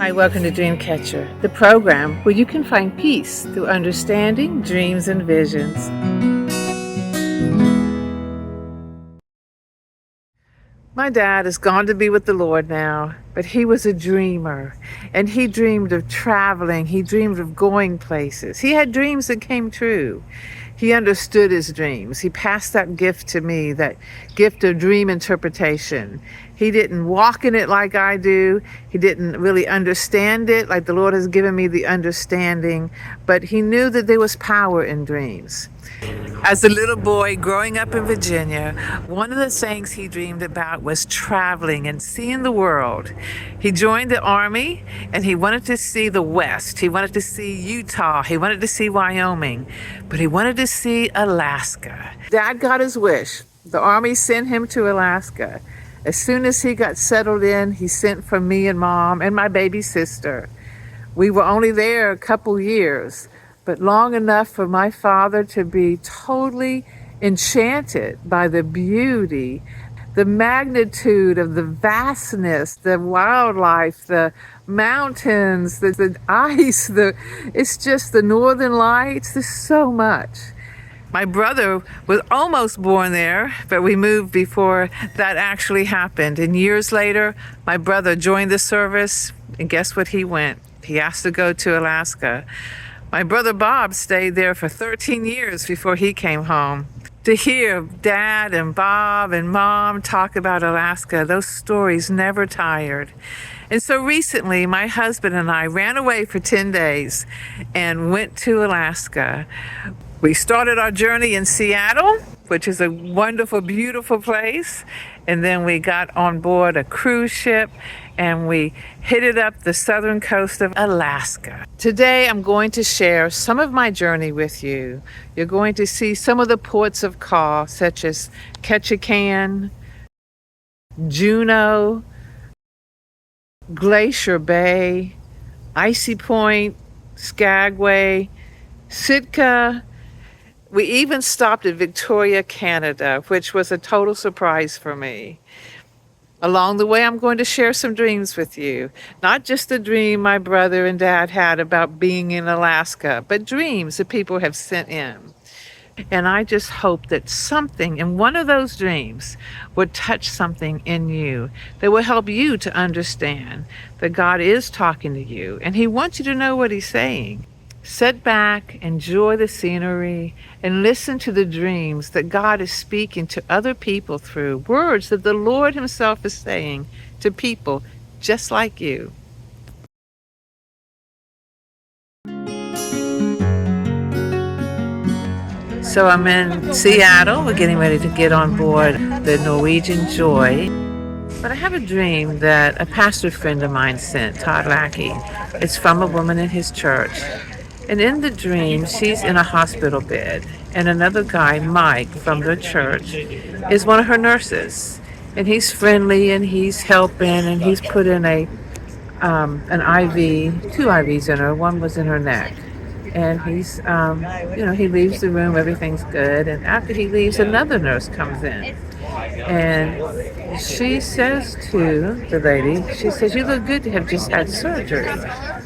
Hi, welcome to Dreamcatcher, the program where you can find peace through understanding dreams and visions. My dad has gone to be with the Lord now, but he was a dreamer, and he dreamed of traveling. He dreamed of going places. He had dreams that came true. He understood his dreams. He passed that gift to me, that gift of dream interpretation. He didn't walk in it like I do. He didn't really understand it like the Lord has given me the understanding, but he knew that there was power in dreams. As a little boy growing up in Virginia, one of the things he dreamed about was traveling and seeing the world. He joined the Army and he wanted to see the West. He wanted to see Utah. He wanted to see Wyoming, but he wanted to see Alaska. Dad got his wish. The Army sent him to Alaska. As soon as he got settled in, he sent for me and Mom and my baby sister. We were only there a couple years, but long enough for my father to be totally enchanted by the beauty, the magnitude of the vastness, the wildlife, the mountains, the ice, it's just the northern lights. There's so much. My brother was almost born there, but we moved before that actually happened. And years later, my brother joined the service, and guess what he went? He asked to go to Alaska. My brother Bob stayed there for 13 years before he came home. To hear Dad and Bob and Mom talk about Alaska, those stories never tired. And so recently, my husband and I ran away for 10 days and went to Alaska. We started our journey in Seattle, which is a wonderful, beautiful place. And then we got on board a cruise ship and we headed up the southern coast of Alaska. Today, I'm going to share some of my journey with you. You're going to see some of the ports of call, such as Ketchikan, Juneau, Glacier Bay, Icy Point, Skagway, Sitka. We even stopped at Victoria, Canada, which was a total surprise for me. Along the way, I'm going to share some dreams with you. Not just the dream my brother and Dad had about being in Alaska, but dreams that people have sent in. And I just hope that something in one of those dreams would touch something in you that will help you to understand that God is talking to you and He wants you to know what He's saying. Sit back, enjoy the scenery, and listen to the dreams that God is speaking to other people through, words that the Lord Himself is saying to people just like you. So I'm in Seattle. We're getting ready to get on board the Norwegian Joy. But I have a dream that a pastor friend of mine sent, Todd Lackey. It's from a woman in his church. And in the dream, she's in a hospital bed, and another guy, Mike, from the church, is one of her nurses. And he's friendly, and he's helping, and he's put in an IV, 2 IVs in her. One was in her neck. And he's, he leaves the room, everything's good. And after he leaves, another nurse comes in. And she says to the lady, she says, "You look good to have just had surgery."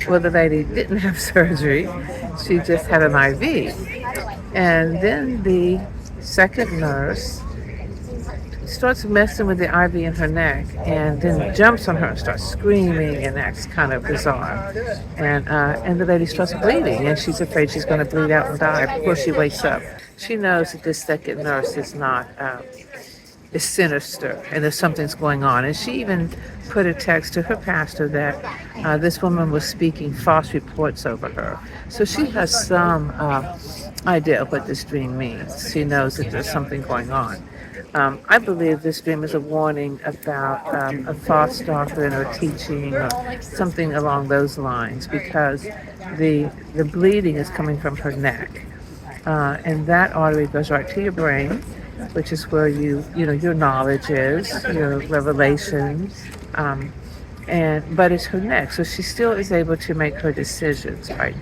Well, the lady didn't have surgery. She just had an IV. And then the second nurse starts messing with the IV in her neck and then jumps on her and starts screaming, and that's kind of bizarre. And the lady starts bleeding, and she's afraid she's going to bleed out and die before she wakes up. She knows that this second nurse is not... is sinister and there's something's going on. And she even put a text to her pastor that this woman was speaking false reports over her. So she has some idea of what this dream means. She knows that there's something going on. I believe this dream is a warning about a false doctrine or teaching or something along those lines, because the bleeding is coming from her neck. And that artery goes right to your brain, which is where your knowledge is, your revelation, but it's her neck, so she still is able to make her decisions, right?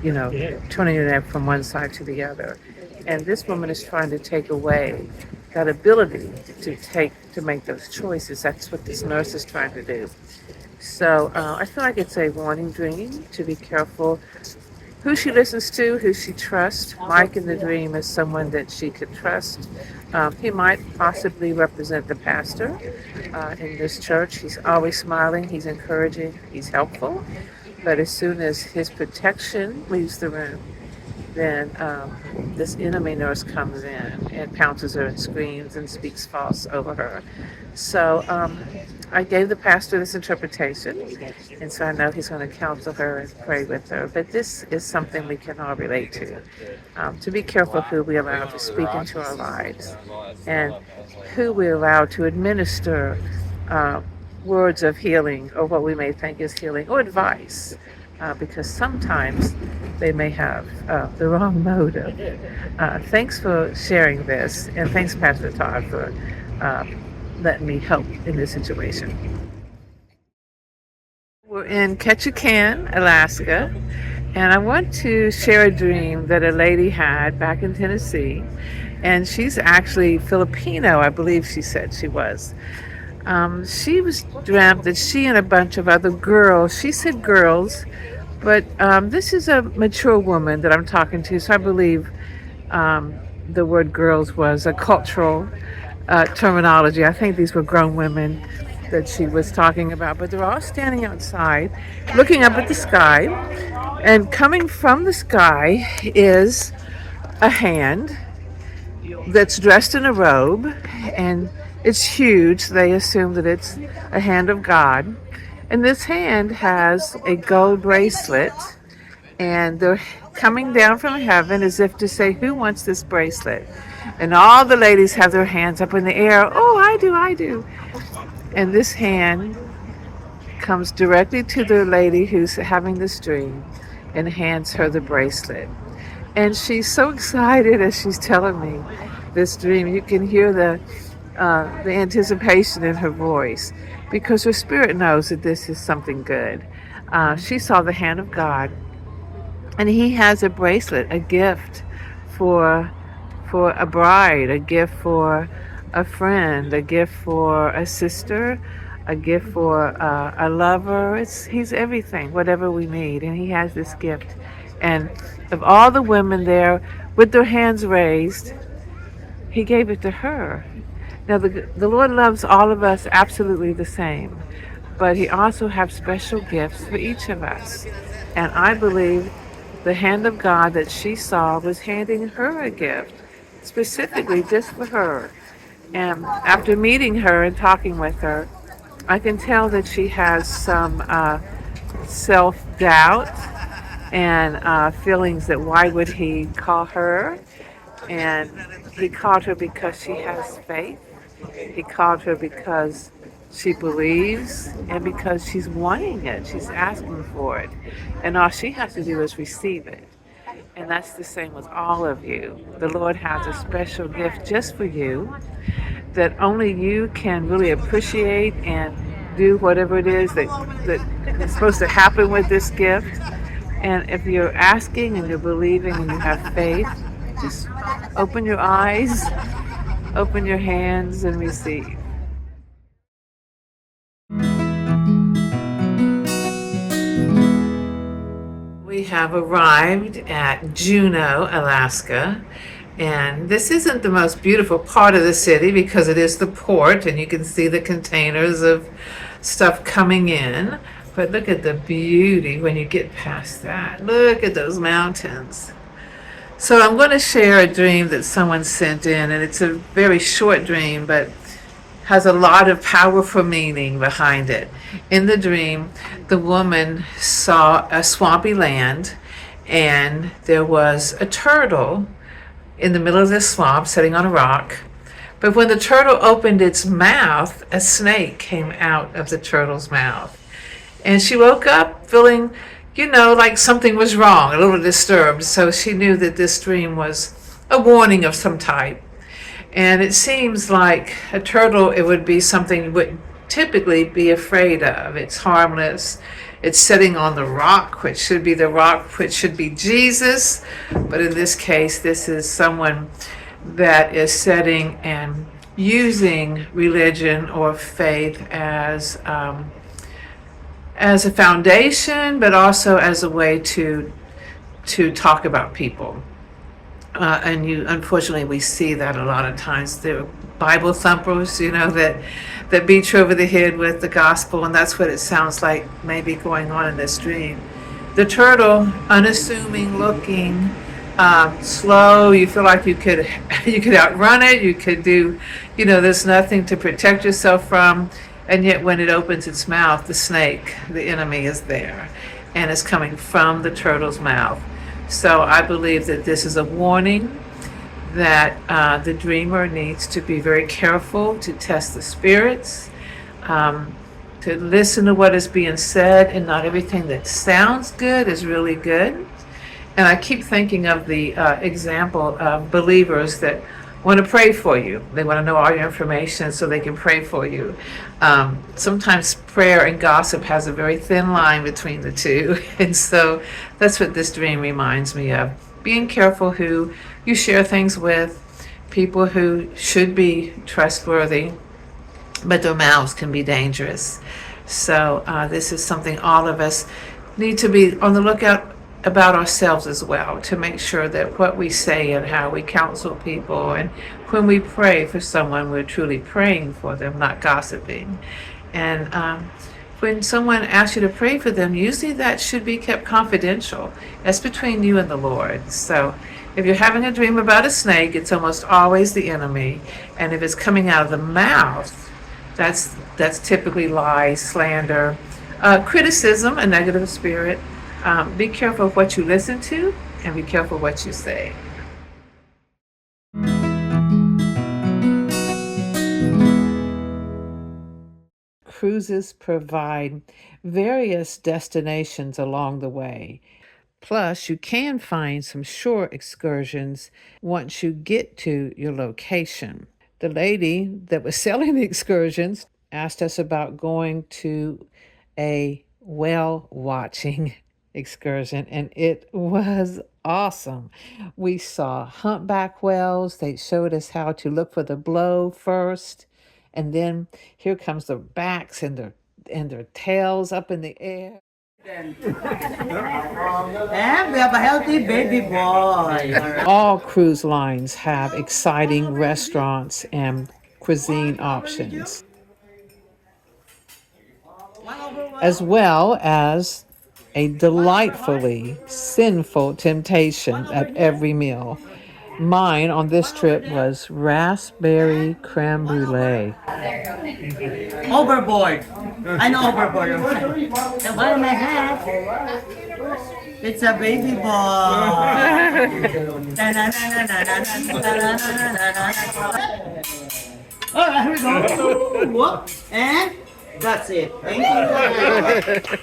Turning her neck from one side to the other. And this woman is trying to take away that ability to make those choices. That's what this nurse is trying to do. So I feel like it's a warning dream to be careful who she listens to, who she trusts. Mike in the dream is someone that she could trust. He might possibly represent the pastor in this church. He's always smiling, he's encouraging, he's helpful. But as soon as his protection leaves the room, then this enemy nurse comes in and pounces her and screams and speaks false over her. So I gave the pastor this interpretation, and so I know he's going to counsel her and pray with her. But this is something we can all relate to be careful who we allow to speak into our lives and who we allow to administer words of healing or what we may think is healing or advice. Because sometimes they may have the wrong motive. Thanks for sharing this, and thanks, Pastor Todd, for letting me help in this situation. We're in Ketchikan, Alaska, and I want to share a dream that a lady had back in Tennessee, and she's actually Filipino, I believe she said she was. She was dreamt that she and a bunch of other girls, she said girls, but this is a mature woman that I'm talking to, so I believe the word girls was a cultural terminology. I think these were grown women that she was talking about, but they're all standing outside looking up at the sky, and coming from the sky is a hand that's dressed in a robe, and it's huge. They assume that it's a hand of God. And this hand has a gold bracelet, and they're coming down from heaven as if to say, who wants this bracelet? And all the ladies have their hands up in the air. Oh, I do, I do. And this hand comes directly to the lady who's having this dream and hands her the bracelet. And she's so excited as she's telling me this dream. You can hear the anticipation in her voice because her spirit knows that this is something good. She saw the hand of God, and he has a bracelet, a gift for a bride, a gift for a friend, a gift for a sister, a gift for a lover. He's everything, whatever we need, and he has this gift. And of all the women there with their hands raised, he gave it to her. Now, the Lord loves all of us absolutely the same, but he also has special gifts for each of us. And I believe the hand of God that she saw was handing her a gift, specifically just for her. And after meeting her and talking with her, I can tell that she has some self-doubt and feelings that why would he call her? And he called her because she has faith. He called her because she believes and because she's wanting it. She's asking for it. And all she has to do is receive it. And that's the same with all of you. The Lord has a special gift just for you that only you can really appreciate and do whatever it is that is supposed to happen with this gift. And if you're asking and you're believing and you have faith, just open your eyes, open your hands, and receive. We have arrived at Juneau, Alaska, and this isn't the most beautiful part of the city because it is the port and you can see the containers of stuff coming in, but look at the beauty when you get past that. Look at those mountains. So I'm going to share a dream that someone sent in, and it's a very short dream but has a lot of powerful meaning behind it. In the dream, the woman saw a swampy land, and there was a turtle in the middle of this swamp sitting on a rock. But when the turtle opened its mouth, a snake came out of the turtle's mouth. And she woke up feeling, like something was wrong, a little disturbed. So she knew that this dream was a warning of some type. And it seems like a turtle, it would be something you would typically be afraid of. It's harmless. It's sitting on the rock, which should be the rock, which should be Jesus. But in this case, this is someone that is sitting and using religion or faith as as a foundation, but also as a way to talk about people. Unfortunately, we see that a lot of times. There are Bible thumpers, that beat you over the head with the gospel, and that's what it sounds like maybe going on in this dream. The turtle, unassuming looking, slow. You feel like you could you could outrun it. You could do, there's nothing to protect yourself from, and yet when it opens its mouth, the snake, the enemy, is there, and it's coming from the turtle's mouth. So I believe that this is a warning that the dreamer needs to be very careful to test the spirits, to listen to what is being said, and not everything that sounds good is really good. And I keep thinking of the example of believers that want to pray for you. They want to know all your information so they can pray for you. Sometimes prayer and gossip has a very thin line between the two. And so that's what this dream reminds me of. Being careful who you share things with, people who should be trustworthy, but their mouths can be dangerous. So this is something all of us need to be on the lookout about ourselves as well, to make sure that what we say and how we counsel people, and when we pray for someone, we're truly praying for them, not gossiping. And when someone asks you to pray for them, usually that should be kept confidential. That's between you and the Lord. So if you're having a dream about a snake, it's almost always the enemy. And if it's coming out of the mouth, that's typically lies, slander, criticism, a negative spirit. Be careful of what you listen to, and be careful what you say. Cruises provide various destinations along the way. Plus, you can find some shore excursions once you get to your location. The lady that was selling the excursions asked us about going to a whale watching excursion, and it was awesome. We saw humpback whales. They showed us how to look for the blow first, and then here comes the backs and their tails up in the air. And we have a healthy baby boy. All cruise lines have exciting restaurants and cuisine options, as well as a delightfully sinful temptation at every meal. Mine on this trip was raspberry creme brulee. Overboard. I know overboard. The one in my hat. It's a baby boy. Oh, here we go. Whoop. And that's it. Thank you.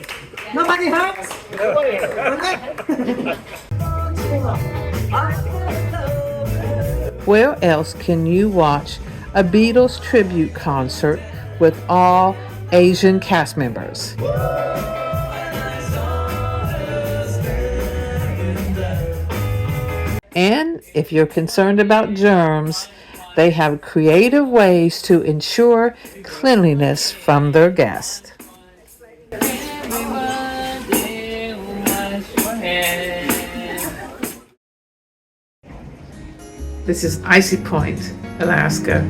Nobody hurts? Where else can you watch a Beatles tribute concert with all Asian cast members? And if you're concerned about germs, they have creative ways to ensure cleanliness from their guests. This is Icy Point, Alaska.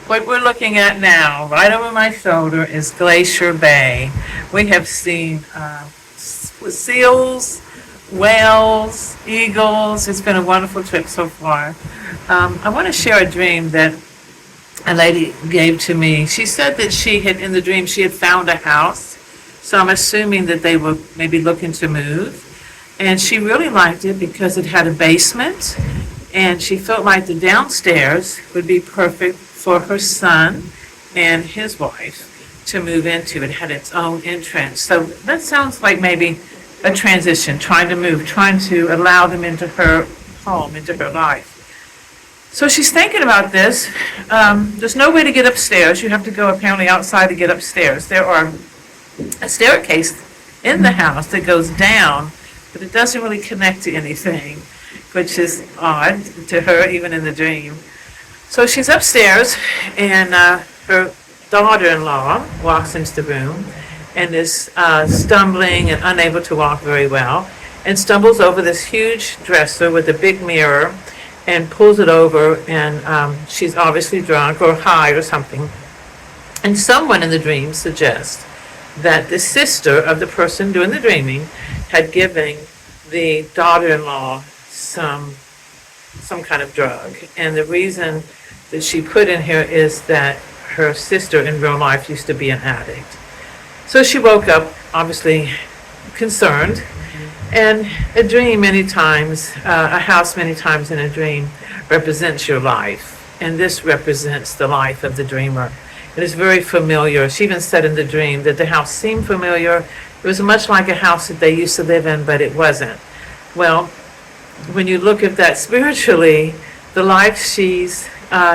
What we're looking at now, right over my shoulder, is Glacier Bay. We have seen seals, whales, eagles. It's been a wonderful trip so far. I want to share a dream that a lady gave to me. She said that in the dream, she had found a house. So I'm assuming that they were maybe looking to move. And she really liked it because it had a basement. And she felt like the downstairs would be perfect for her son and his wife to move into. It had its own entrance. So that sounds like maybe a transition, trying to allow them into her home, into her life. So she's thinking about this. There's no way to get upstairs. You have to go apparently outside to get upstairs. There are a staircase in the house that goes down, but it doesn't really connect to anything, which is odd to her even in the dream. So she's upstairs, and her daughter-in-law walks into the room and is stumbling and unable to walk very well, and stumbles over this huge dresser with a big mirror and pulls it over, and she's obviously drunk or high or something. And someone in the dream suggests that the sister of the person doing the dreaming had given the daughter-in-law some kind of drug. And the reason that she put in here is that her sister in real life used to be an addict. So she woke up, obviously concerned, and a dream many times, a house many times in a dream represents your life. And this represents the life of the dreamer. It is very familiar. She even said in the dream that the house seemed familiar. It was much like a house that they used to live in, but it wasn't. Well, when you look at that spiritually, the life she's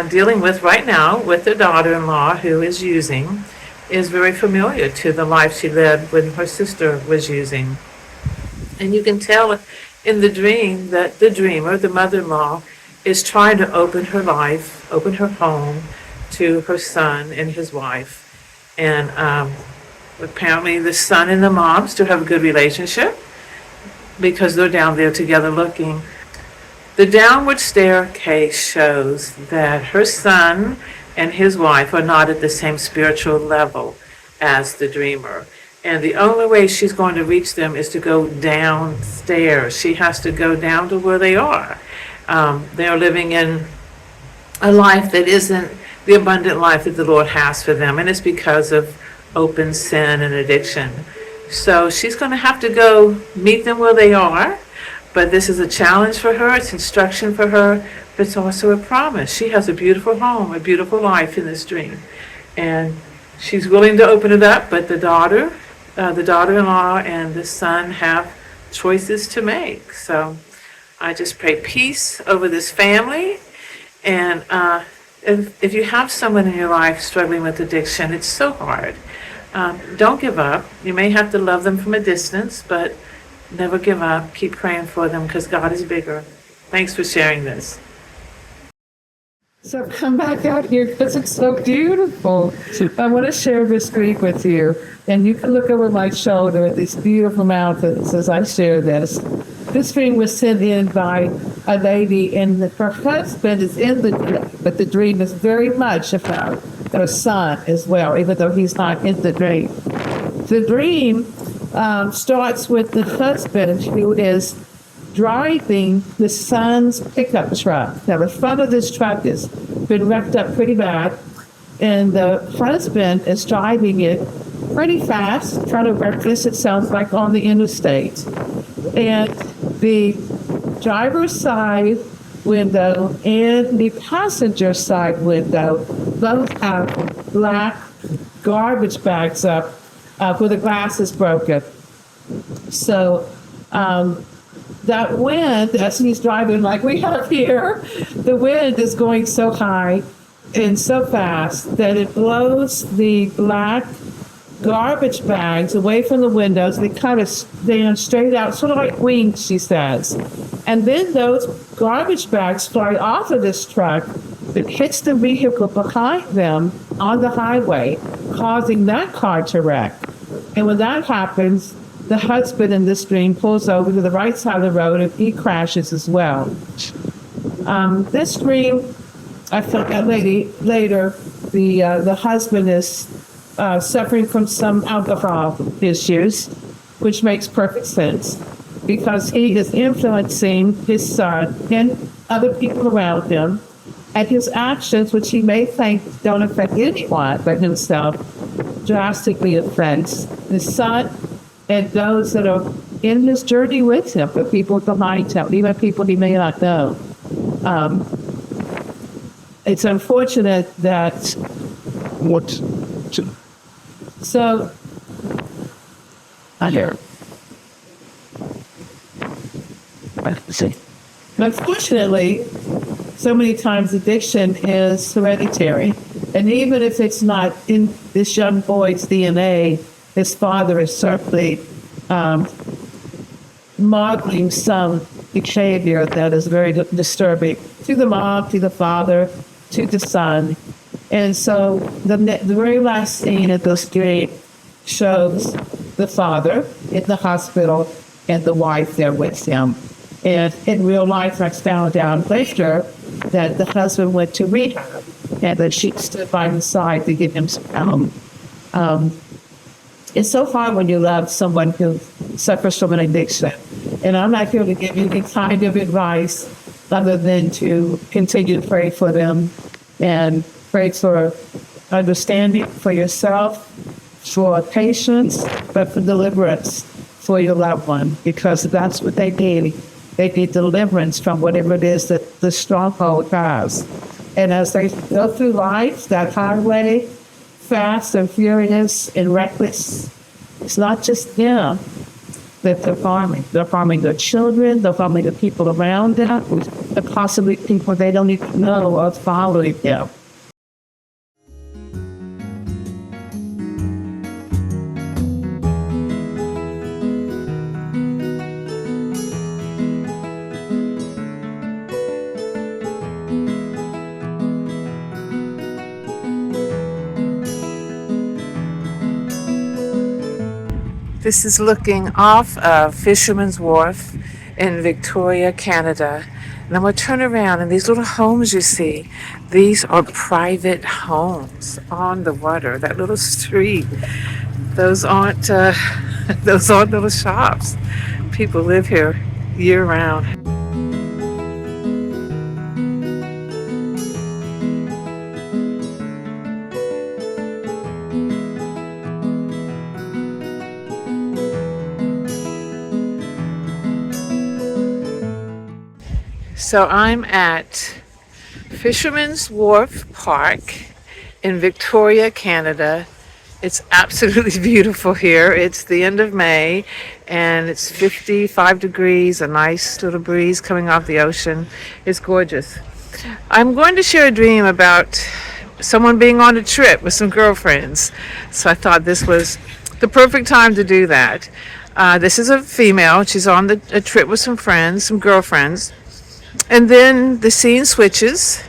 dealing with right now with her daughter-in-law who is using is very familiar to the life she led when her sister was using. And you can tell in the dream that the dreamer, the mother-in-law, is trying to open her life, open her home to her son and his wife. And apparently the son and the mom still have a good relationship because they're down there together looking. The downward staircase shows that her son and his wife are not at the same spiritual level as the dreamer. And the only way she's going to reach them is to go downstairs. She has to go down to where they are. They are living in a life that isn't the abundant life that the Lord has for them, and it's because of open sin and addiction. So she's going to have to go meet them where they are, but this is a challenge for her, it's instruction for her, but it's also a promise. She has a beautiful home, a beautiful life in this dream, and she's willing to open it up, but the daughter-in-law and the son have choices to make. So I just pray peace over this family, and if you have someone in your life struggling with addiction, it's so hard. Don't give up. You may have to love them from a distance, but never give up. Keep praying for them because God is bigger. Thanks for sharing this. So come back out here because it's so beautiful. I want to share this dream with you. And you can look over my shoulder at these beautiful mountains as I share this. This dream was sent in by a lady, and her husband is in the dream, but the dream is very much about her son as well, even though he's not in the dream. The dream starts with the husband who is driving the son's pickup truck. Now, the front of this truck has been wrecked up pretty bad, and the husband is driving it pretty fast, trying to wreck this, it sounds like, on the interstate. And the driver's side window and the passenger side window both have black garbage bags up where the glass is broken. So that wind, as he's driving like we have here, the wind is going so high and so fast that it blows the black garbage bags away from the windows. They kind of stand straight out, sort of like wings, she says. And then those garbage bags fly off of this truck. It hits the vehicle behind them on the highway, causing that car to wreck. And when that happens, the husband in this dream pulls over to the right side of the road and he crashes as well. This dream, I found out later, the husband is suffering from some alcohol issues, which makes perfect sense because he is influencing his son and other people around him, and his actions, which he may think don't affect anyone but himself, drastically affects his son and those that are in his journey with him, the people behind him, even people he may not know. It's unfortunate that so, unfortunately, so many times addiction is hereditary. And even if it's not in this young boy's DNA, his father is certainly modeling some behavior that is very disturbing to the mom, to the father, to the son. And so the very last scene of this game shows the father in the hospital and the wife there with him. And in real life, I found out later that the husband went to rehab and that she stood by his side to give him some help. It's so hard when you love someone who suffers from an addiction. And I'm not here to give you any kind of advice other than to continue to pray for them and pray for understanding for yourself, for patience, but for deliverance for your loved one, because that's what they need. They need deliverance from whatever it is that the stronghold has. And as they go through life, that highway, fast and furious and reckless, it's not just them that they're farming. They're farming their children, they're farming the people around them, and possibly people they don't even know are following them. This is looking off of Fisherman's Wharf in Victoria, Canada. And I'm going to turn around, and these little homes you see, these are private homes on the water, that little street. Those aren't little shops. People live here year round. So I'm at Fisherman's Wharf Park in Victoria, Canada. It's absolutely beautiful here. It's the end of May and it's 55 degrees, a nice little breeze coming off the ocean. It's gorgeous. I'm going to share a dream about someone being on a trip with some girlfriends. So I thought this was the perfect time to do that. This is a female. She's on a trip with some friends, some girlfriends. And then the scene switches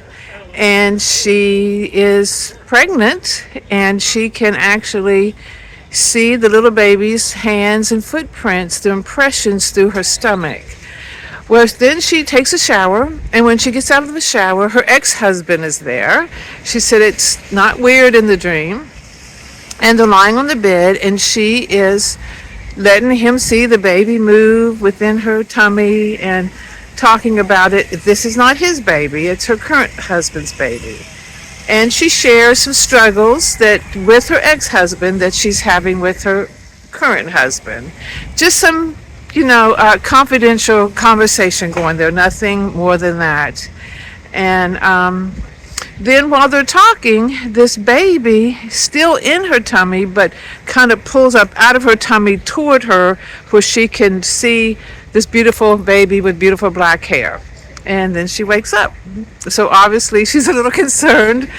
and she is pregnant and she can actually see the little baby's hands and footprints, the impressions through her stomach. Well, then she takes a shower, and when she gets out of the shower, her ex-husband is there. She said it's not weird in the dream. And they're lying on the bed and she is letting him see the baby move within her tummy and talking about it. This is not his baby, it's her current husband's baby. And she shares some struggles that with her ex-husband that she's having with her current husband. Just some, confidential conversation going there, nothing more than that. And then while they're talking, this baby, still in her tummy, but kind of pulls up out of her tummy toward her where she can see this beautiful baby with beautiful black hair. And then she wakes up. So obviously she's a little concerned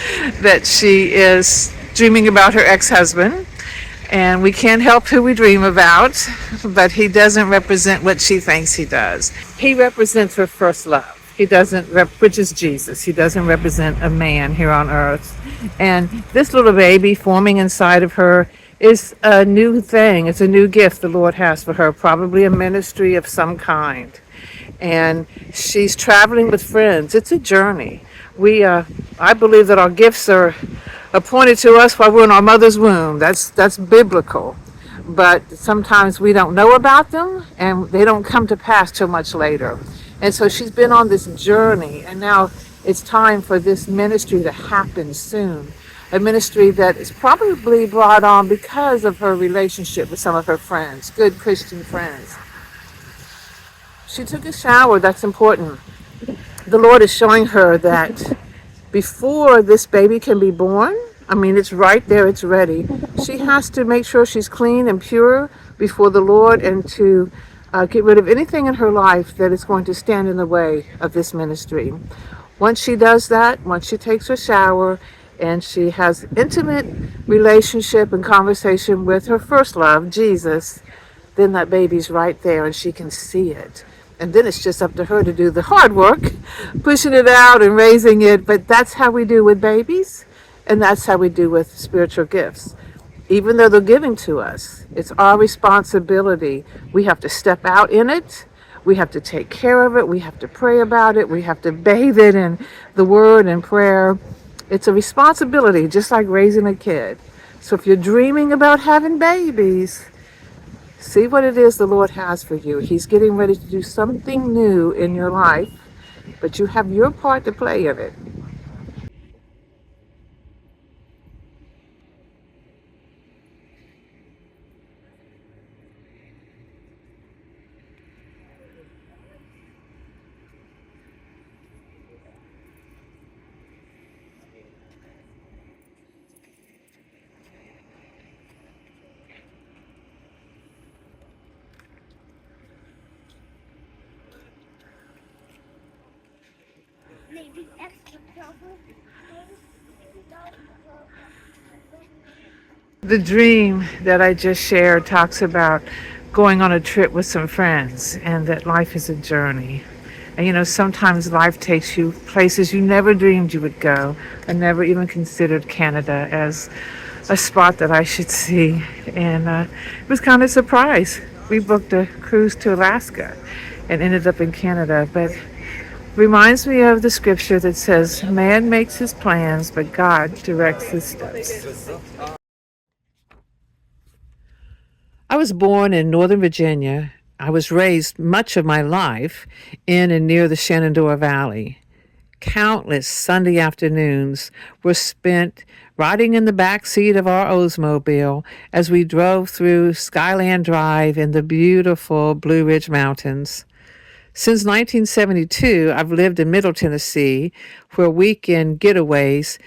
that she is dreaming about her ex-husband. And we can't help who we dream about, but he doesn't represent what she thinks he does. He represents her first love. He doesn't, which is Jesus. He doesn't represent a man here on earth. And this little baby forming inside of her is a new thing. It's a new gift the Lord has for her, probably a ministry of some kind. And she's traveling with friends. It's a journey. I believe that our gifts are appointed to us while we're in our mother's womb. That's biblical. But sometimes we don't know about them, and they don't come to pass till much later. And so she's been on this journey, and now it's time for this ministry to happen soon. A ministry that is probably brought on because of her relationship with some of her friends, good Christian friends. She took a shower, that's important. The Lord is showing her that before this baby can be born, it's right there, it's ready. She has to make sure she's clean and pure before the Lord and to get rid of anything in her life that is going to stand in the way of this ministry. Once she does that, once she takes her shower and she has intimate relationship and conversation with her first love, Jesus, then that baby's right there and she can see it. And then it's just up to her to do the hard work, pushing it out and raising it. But that's how we do with babies, and that's how we do with spiritual gifts. Even though they're giving to us, it's our responsibility. We have to step out in it. We have to take care of it. We have to pray about it. We have to bathe it in the word and prayer. It's a responsibility, just like raising a kid. So if you're dreaming about having babies, see what it is the Lord has for you. He's getting ready to do something new in your life, but you have your part to play in it. The dream that I just shared talks about going on a trip with some friends and that life is a journey. And sometimes life takes you places you never dreamed you would go. I never even considered Canada as a spot that I should see. And it was kind of a surprise. We booked a cruise to Alaska and ended up in Canada. But reminds me of the scripture that says, man makes his plans, but God directs his steps. I was born in Northern Virginia. I was raised much of my life in and near the Shenandoah Valley. Countless Sunday afternoons were spent riding in the back seat of our Oldsmobile as we drove through Skyland Drive in the beautiful Blue Ridge Mountains. Since 1972, I've lived in Middle Tennessee, where weekend getaways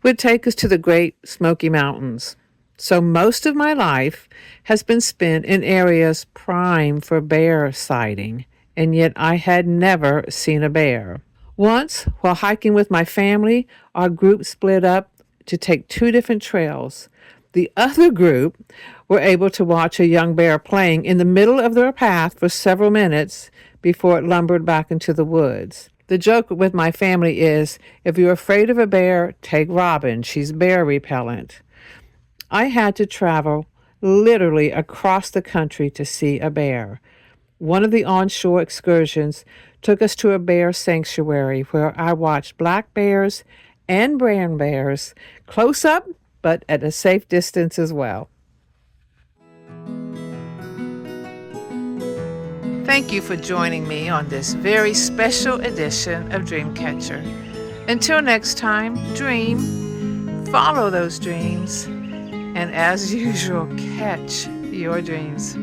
would take us to the Great Smoky Mountains. So most of my life has been spent in areas prime for bear sighting, and yet I had never seen a bear. Once, while hiking with my family, our group split up to take two different trails. The other group were able to watch a young bear playing in the middle of their path for several minutes before it lumbered back into the woods. The joke with my family is, if you're afraid of a bear, take Robin. She's bear repellent. I had to travel literally across the country to see a bear. One of the onshore excursions took us to a bear sanctuary where I watched black bears and brown bears close up, but at a safe distance as well. Thank you for joining me on this very special edition of Dreamcatcher. Until next time, dream, follow those dreams, and as usual, catch your dreams.